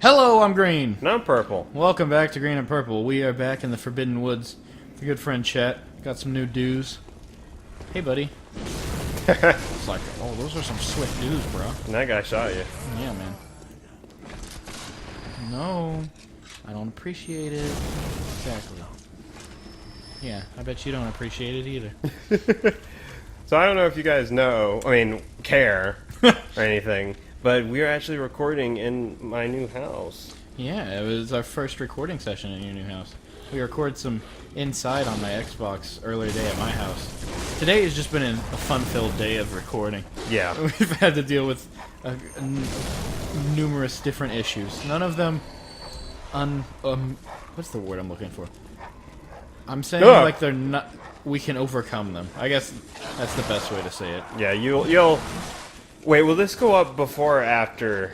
Hello, I'm Green. And I'm Purple. Welcome back to Green and Purple. We are back in the Forbidden Woods with your good friend Chet. Got some new dues. Hey, buddy. It's like, oh, those are some swift dues, bro. And that guy shot you. Yeah, man. No, I don't appreciate it. Exactly. Yeah, I bet you don't appreciate it either. So I don't know if you guys know, care, or anything, but we're actually recording in my new house. Yeah, it was our first recording session in your new house. We recorded some inside on my Xbox earlier today at my house. Today has just been a fun-filled day of recording. Yeah. We've had to deal with numerous different issues. None of them what's the word I'm looking for? I'm saying like they're not. We can overcome them. I guess that's the best way to say it. Yeah, you'll. Wait, will this go up before or after?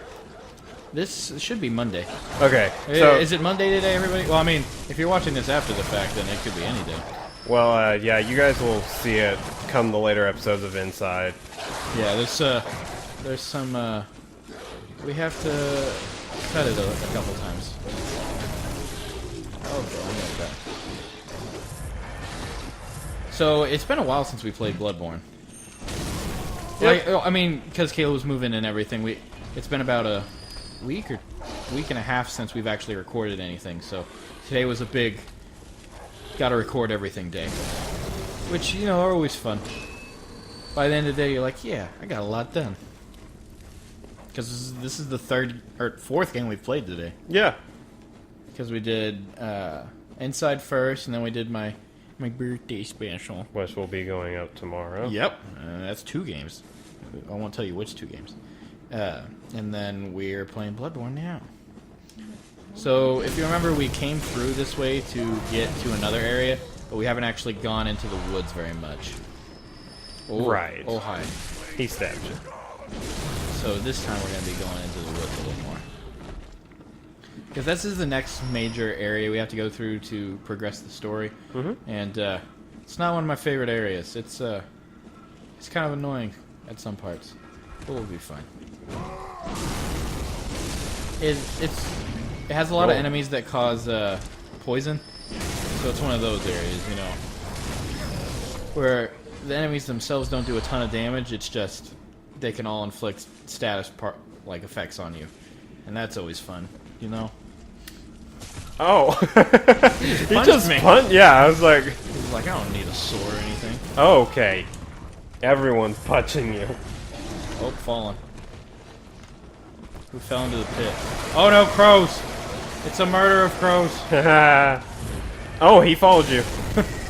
This should be Monday. Okay. So is it Monday today, everybody? Well, I mean, if you're watching this after the fact, then it could be any day. well, yeah, you guys will see it come the later episodes of Inside. Yeah, there's some. We have to cut it a couple times. Oh, bro, I know that. So, it's been a while since we played Bloodborne. Yep. Like, I mean, because Kayla was moving and everything, it's been about a week and a half since we've actually recorded anything, so today was a big gotta record everything day. Which, you know, are always fun. By the end of the day, you're like, yeah, I got a lot done. Because this is the third, or fourth game we've played today. Yeah. Because we did Inside first, and then we did my birthday special. Which will be going up tomorrow. Yep, that's 2 games. I won't tell you which 2 games. And then we're playing Bloodborne now. So, if you remember, we came through this way to get to another area, but we haven't actually gone into the woods very much. Oh, Right. Oh, hi. He stabbed you. So this time we're going to be going into the woods a little more. Because this is the next major area we have to go through to progress the story. Mm-hmm. And it's not one of my favorite areas. It's kind of annoying at some parts. But we'll be fine. It has a lot of enemies that cause poison. So it's one of those areas, you know. Where the enemies themselves don't do a ton of damage, it's just they can all inflict status effects on you. And that's always fun, you know? Oh. He just me. punched? Yeah, I was like... He's like, I don't need a sword or anything. Okay. Everyone's punching you. Oh, fallen. Who fell into the pit? Oh no, crows! It's a murder of crows. Oh, he followed you.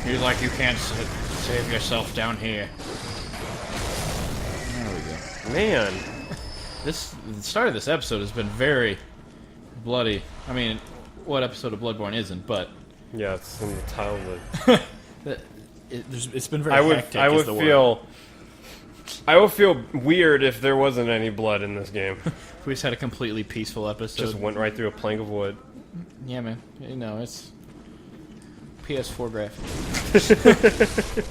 He's like, you can't save yourself down here. There we go. Man. The start of this episode has been very bloody. I mean, what episode of Bloodborne isn't, but... Yeah, it's in the title of it. It's been very hectic. I would feel weird if there wasn't any blood in this game. We just had a completely peaceful episode. Just went right through a plank of wood. Yeah, man. You know, it's PS4 graphics.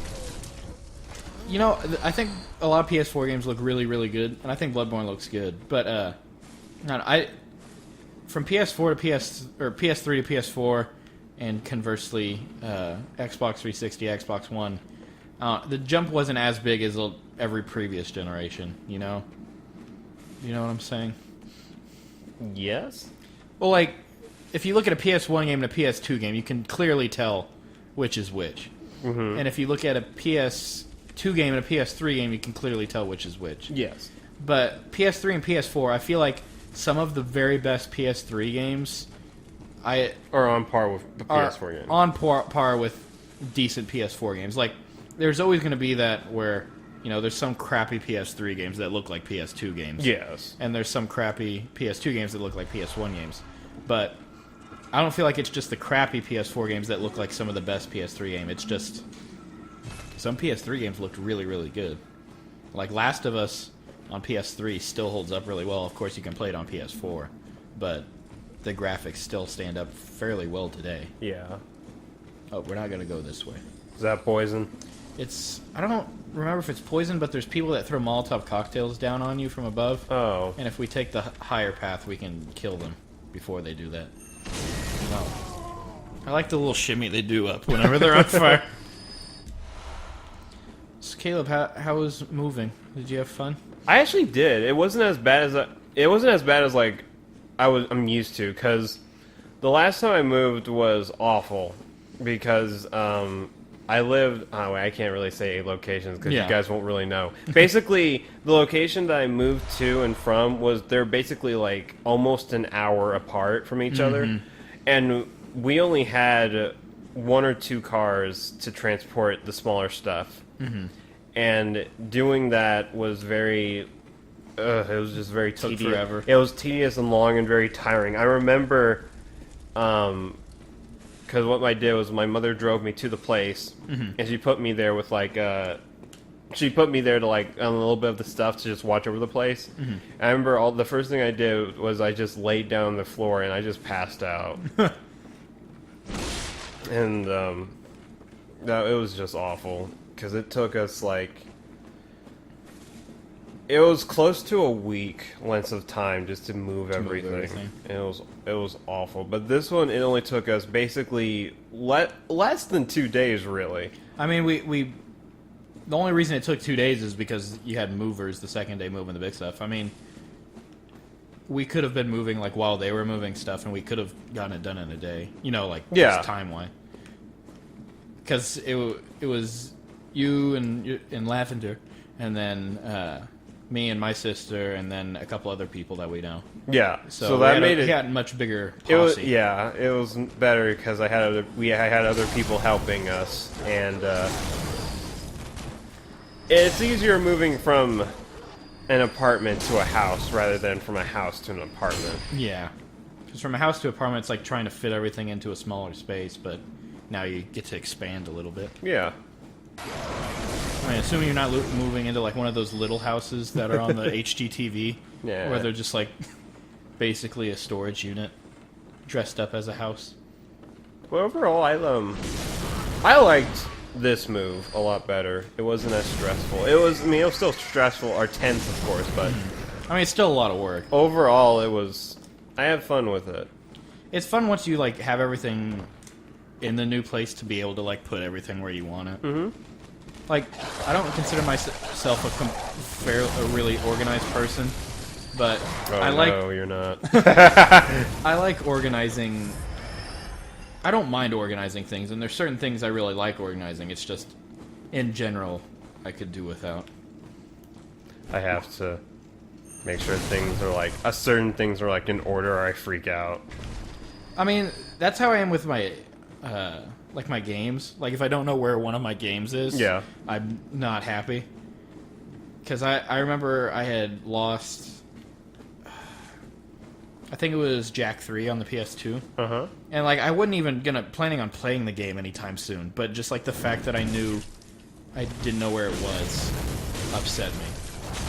You know, I think a lot of PS4 games look really, really good, and I think Bloodborne looks good. But from PS4 to PS3 to PS4, and conversely, Xbox 360, Xbox One, the jump wasn't as big as every previous generation. You know what I'm saying? Yes. Well, like, if you look at a PS1 game and a PS2 game, you can clearly tell which is which. Mm-hmm. And if you look at a PS2 game and a PS3 game, you can clearly tell which is which. Yes. But PS3 and PS4, I feel like some of the very best PS3 games are on par with the PS4 games. On par with decent PS4 games. Like, there's always going to be that where, you know, there's some crappy PS3 games that look like PS2 games. Yes. And there's some crappy PS2 games that look like PS1 games. But I don't feel like it's just the crappy PS4 games that look like some of the best PS3 game. It's just some PS3 games looked really, really good. Like Last of Us on PS3 still holds up really well. Of course, you can play it on PS4, but the graphics still stand up fairly well today. Yeah. Oh, we're not going to go this way. Is that poison? I don't remember if it's poison, but there's people that throw Molotov cocktails down on you from above. Oh. And if we take the higher path, we can kill them. before they do that. No. I like the little shimmy they do up whenever they're on fire. So Caleb, how was moving? Did you have fun? I actually did. It wasn't as bad as like I'm used to, because the last time I moved was awful because I lived. Oh, I can't really say locations because you guys won't really know. Basically, the location that I moved to and from they're basically like almost an hour apart from each other, and we only had 1 or 2 cars to transport the smaller stuff. And doing that was very. It was just very tedious. Took forever. It was tedious and long and very tiring. I remember, because what I did was my mother drove me to the place, and she put me there with like she put me there to like a little bit of the stuff to just watch over the place. I remember the first thing I did was I just laid down on the floor and I just passed out, and no, it was just awful because it took us like. It was close to a week length of time just to move everything. And it was awful. But this one, it only took us basically less than 2 days, really. I mean, we the only reason it took 2 days is because you had movers the second day moving the big stuff. I mean, we could have been moving like while they were moving stuff, and we could have gotten it done in a day. You know, like just time-wise. Because it was you and Lavender, and then me and my sister, and then a couple other people that we know. Yeah, so that made it. We had a much bigger posse. It was better because I had other people helping us, and it's easier moving from an apartment to a house rather than from a house to an apartment. Yeah, because from a house to apartment, it's like trying to fit everything into a smaller space, but now you get to expand a little bit. Yeah. I mean, assuming you're not moving into like one of those little houses that are on the HGTV, where they're just like basically a storage unit dressed up as a house. Well, overall, I liked this move a lot better. It wasn't as stressful. It was still stressful or tense, of course, but I mean, it's still a lot of work. Overall, I had fun with it. It's fun once you like have everything in the new place to be able to like put everything where you want it. Like, I don't consider myself a really organized person, but No, you're not. I like organizing. I don't mind organizing things, and there's certain things I really like organizing. It's just, in general, I could do without. I have to make sure certain things are like in order, or I freak out. I mean, that's how I am with my. Like my games. Like if I don't know where one of my games is, I'm not happy. Because I remember I had lost, I think it was Jak 3 on the PS2. And like I wasn't even planning on playing the game anytime soon, but just like the fact that I knew I didn't know where it was upset me.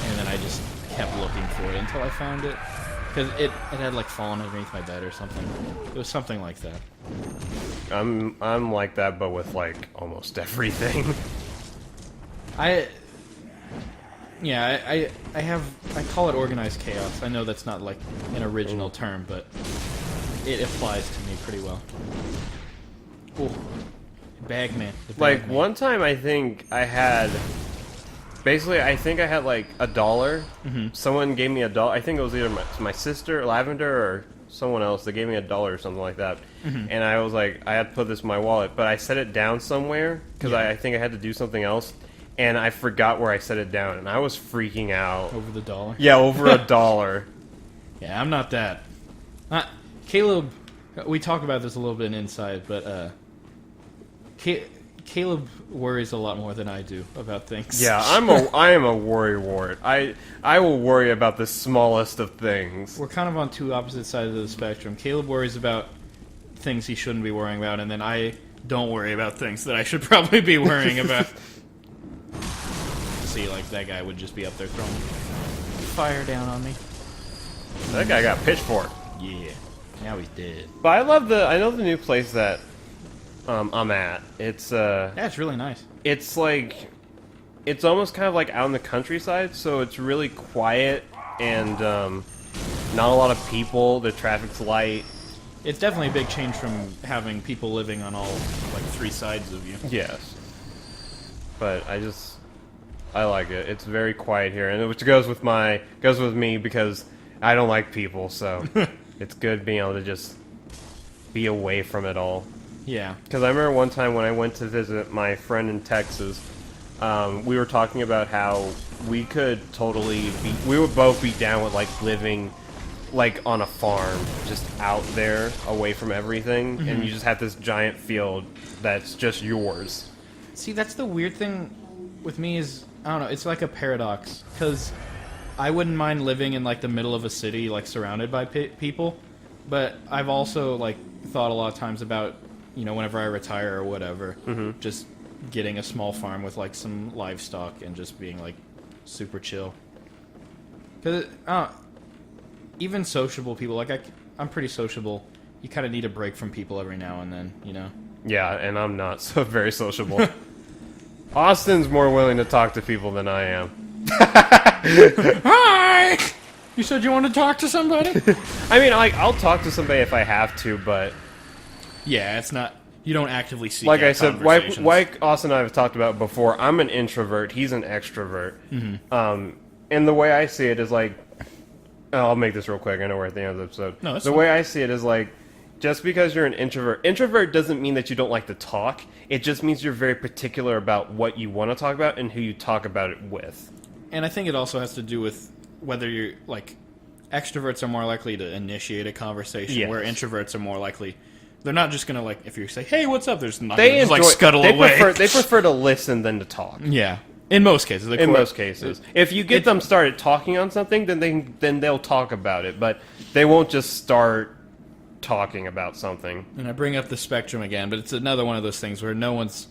And then I just kept looking for it until I found it. Because it had like fallen underneath my bed or something. It was something like that. I'm like that, but with like almost everything. I call it organized chaos. I know that's not like an original term, but it applies to me pretty well. Ooh. Bagman. Like one time I think I had like $1. Someone gave me $1. I think it was either my sister, Lavender, or someone else. They gave me $1 or something like that. And I was like, I had to put this in my wallet, but I set it down somewhere because I think I had to do something else, and I forgot where I set it down, and I was freaking out. Over the $1? Yeah, over $1. Yeah, I'm not that. Caleb, we talk about this a little bit inside, but Caleb worries a lot more than I do about things. Yeah, I am a worry wart. I will worry about the smallest of things. We're kind of on two opposite sides of the spectrum. Caleb worries about things he shouldn't be worrying about, and then I don't worry about things that I should probably be worrying about. See, like that guy would just be up there throwing fire down on me. That guy got pitchfork. Yeah, now he's dead. But I know the new place that I'm at. It's yeah, it's really nice. It's like, it's almost kind of like out in the countryside, so it's really quiet, and not a lot of people. The traffic's light. It's definitely a big change from having people living on all like 3 sides of you. Yes. But I like it. It's very quiet here, and which goes with me because I don't like people, so it's good being able to just be away from it all. Yeah. Because I remember one time when I went to visit my friend in Texas, we were talking about how we would both be down with like living like on a farm, just out there, away from everything, and you just have this giant field that's just yours. See, that's the weird thing with me is, I don't know, it's like a paradox, because I wouldn't mind living in like the middle of a city, like surrounded by people, but I've also like thought a lot of times about, you know, whenever I retire or whatever, just getting a small farm with like some livestock and just being like super chill. Because even sociable people, like I'm pretty sociable. You kind of need a break from people every now and then, you know? Yeah, and I'm not so very sociable. Austin's more willing to talk to people than I am. Hi! You said you want to talk to somebody? I mean, like, I'll talk to somebody if I have to, but... Yeah, it's not... You don't actively seek like out I said, like Austin and I have talked about before, I'm an introvert, he's an extrovert. And the way I see it is like... I'll make this real quick, I know we're at the end of the episode. No, that's the fine. way I see it is like, just because you're an introvert doesn't mean that you don't like to talk. It just means you're very particular about what you want to talk about and who you talk about it with. And I think it also has to do with whether you're, like... Extroverts are more likely to initiate a conversation, where introverts are more likely... They're not just gonna, like, if you say, hey, what's up, there's not gonna just, like, scuttle away. They prefer to listen than to talk. Yeah. In most cases. In most cases. If you get them started talking on something, then they'll talk about it, but they won't just start talking about something. And I bring up the spectrum again, but it's another one of those things where no one's,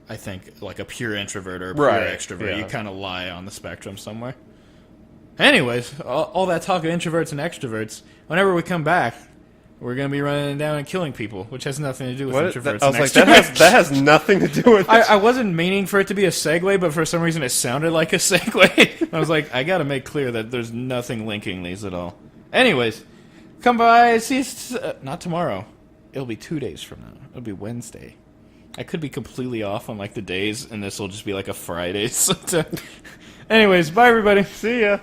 I think, like a pure introvert or a pure extrovert. Yeah. You kind of lie on the spectrum somewhere. Anyways, all that talk of introverts and extroverts, whenever we come back, we're going to be running down and killing people, which has nothing to do with introverts and extroverts. That has nothing to do with it. I wasn't meaning for it to be a segue, but for some reason it sounded like a segue. I was like, I got to make clear that there's nothing linking these at all. Anyways, come by, see us, not tomorrow. It'll be 2 days from now. It'll be Wednesday. I could be completely off on like the days, and this will just be like a Friday. Anyways, bye everybody. See ya.